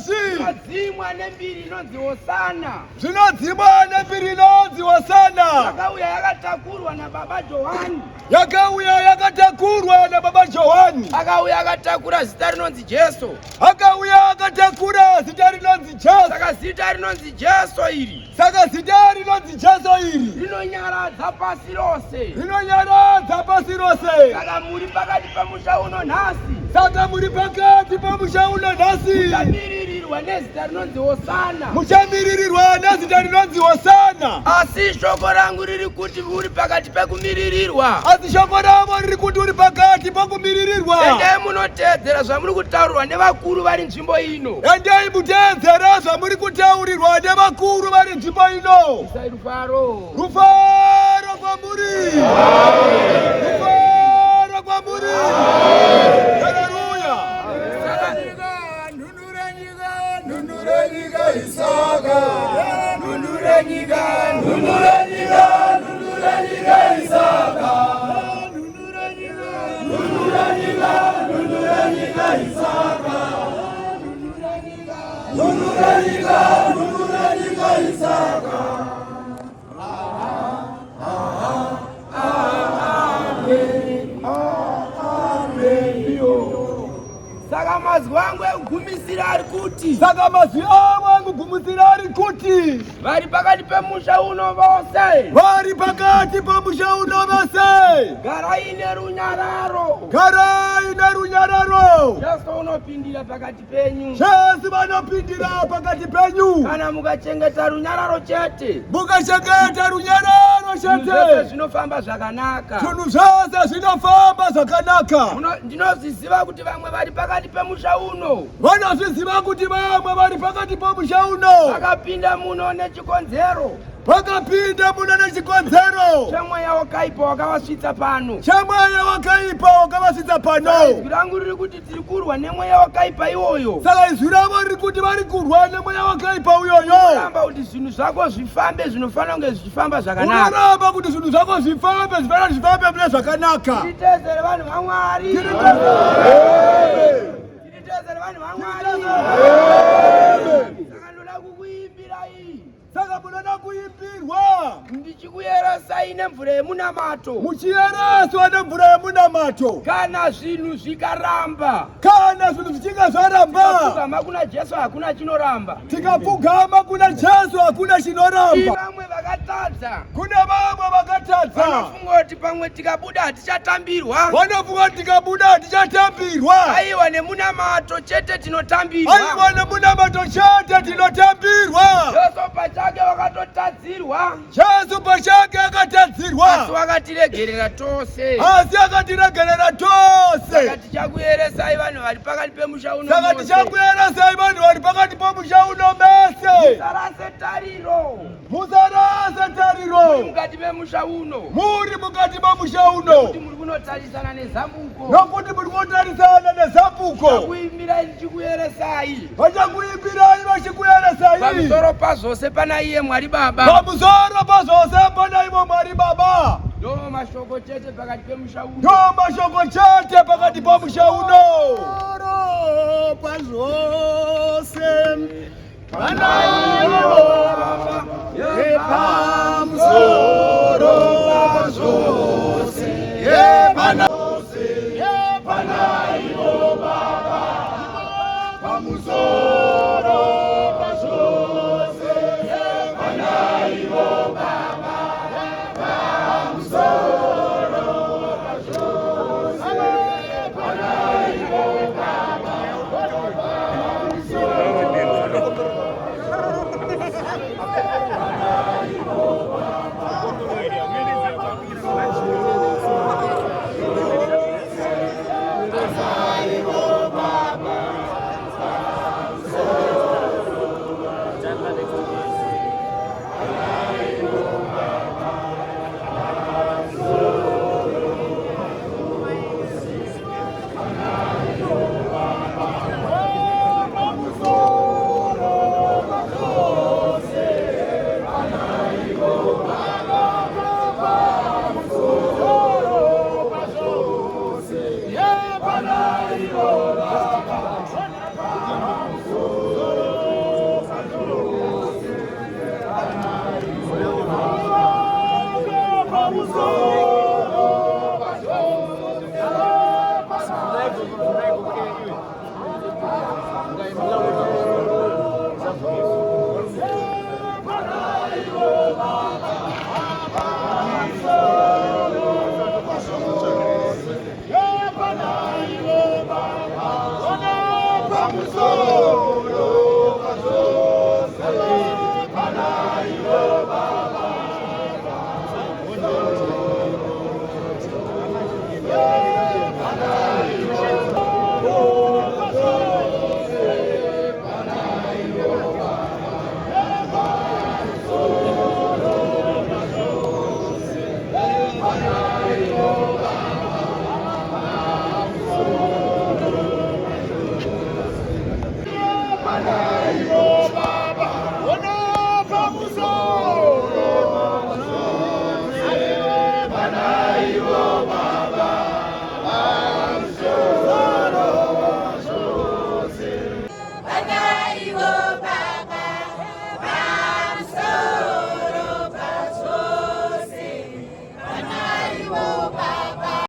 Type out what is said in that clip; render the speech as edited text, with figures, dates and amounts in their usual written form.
Zvinodzimwa nembiri inonzi Hosana. Zvinodzimwa nembiri inonzi Hosana. Yakauya yakatakurwa naBaba Johani. Yakauya yakatakurwa naBaba Johani. Akauya akatakura zita rinonzi Jesu. Akauya akatakura zita rinonzi Jesu. Saka zita rinonzi Jesu iri. Saka zita rinonzi Jesu iri rinonyaradza pasi rose. Rinonyaradza pasi rose. Saka muri pakati pamusha uno nhasi. Saka muri pakati pamusha uno nhasi. Muchamiririrwa nezita rinonzi Hosana. Muchamiririrwa nezita rinonzi Hosana. Asi shoko rangu riri kuti uri pakati pekumiririrwa. Asi shoko rangu riri kuti uri pakati pekumiririrwa. Endai munoteedzera zvamuri kutaurirwa nevakuru vari nzvimbo ino. Endai muteedzera zvamuri kutaurirwa nevakuru vari nzvimbo ino. Isai rufaro. Rufaro kwamuri. Rufaro kwamuri. Haleluya. Nunura nyika Isaka. Nunura nyika Isaka. Nunura nyika Isaka. Nunura nyika Isaka. Saka mazwi angu ekugumisira ari kuti. Saka mazwi angu ekugumisira ari kuti. Vari pakati pemusha uno vose. Vari pakati pemusha uno vose. Garai nerunyararo. Garai nerunyararo. Jesu unopindira pakati penyu. Jesu vanopindira pakati penyu. Kana mukachengeta runyararo chete. Mukachengeta runyararo chete. Zvose zvinofamba zvakanaka. Zvinhu zvose zvinofamba zvakanaka. Ndinozviziva kuti vamwe vari pakati pemusha uno. Vanozviziva kuti vamwe vari pakati pemusha uno. Vakapinda muno nechikonzero. Vakapinda muno nechikonzero. Chemweya wakaipa wakavasvitsa pano. Chemweya wakaipa wakavasvitsa pano. Izwi rangu riri kuti tiri kurwa nemweya wakaipa iwoyo. Saka izwi ravo riri kuti vari kurwa nemweya wakaipa uyoyo. Unoramba kuti zvinhu zvako zvifambe zvinofana kunge zvichifamba zvakanaka. Unoramba kuti zvinhu zvako zvifambe zvinofana zvifambe mune zvakanaka. Titedzere vanhu vaMwari. Titedzere vanhu vaMwari. Saka ndoda kukuimbira iyi. Saka munoda kuimbirwa. Ndichikuyeresai nemvura yemunamato. Muchiyereswa nemvura yemunamato. Kana zvinhu zvikaramba. Kana zvinhu zvichinge zvaramba. Tikapfugama kuna Jesu hakuna chinoramba. Tikapfugama kuna Jesu hakuna chinoramba. Vamwe vakatadza. Kuna vamwe vakatadza. Vanofunga kuti pamwe tikabuda hatichatambirwa. Vanofunga kuti tikabuda hatichatambirwa. Aiwa nemunamato chete tinotambirwa. Aiwa nemunamato chete tinotambirwa. Jesu pachake wakatotadzirwa. Jesu pachake akatadzirwa. Asi wakatiregerera tose. Asi akatiregerera tose. Saka tichakuyeresai vanhu vari pakati pemusha uno. Saka tichakuyeresai vanhu vari pakati pemusha uno mese. Musarase tariro. Musarase tariro. Mukati pemusha uno. Muri mukati pemusha uno. Kuti muri kunotarisana nezambuko. Nokuti muri kunotarisana nezambuko. Vachakuimbirai ndichikuyeresai. Vachakuimbirai vachikuyeresai. Pamusoro pazvose pana iye Mwari Baba. Pamusoro pazvose pana iye Mwari Baba. Ndo mashoko chete pakati pemusha uno. Ndo mashoko chete pakati pemusha uno. Pazvose pana iye Baba. Pamusoro pazvose pana iye Baba. Pamusoro